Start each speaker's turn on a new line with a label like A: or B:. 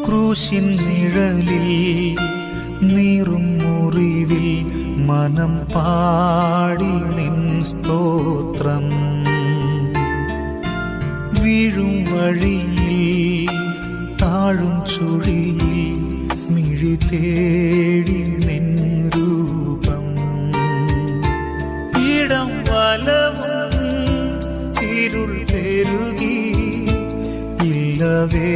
A: ക്രൂശിൻ നിഴലിൽ നീറും മുറിവിൽ മനം പാടി നിൻ സ്തോത്രം. വീഴും വഴിയിൽ താഴും ചുഴിയിൽ മിഴി തേടി നിൻ രൂപം. ഇടം വലവും ഇരുൾ പെരുകി ഇല്ലവേ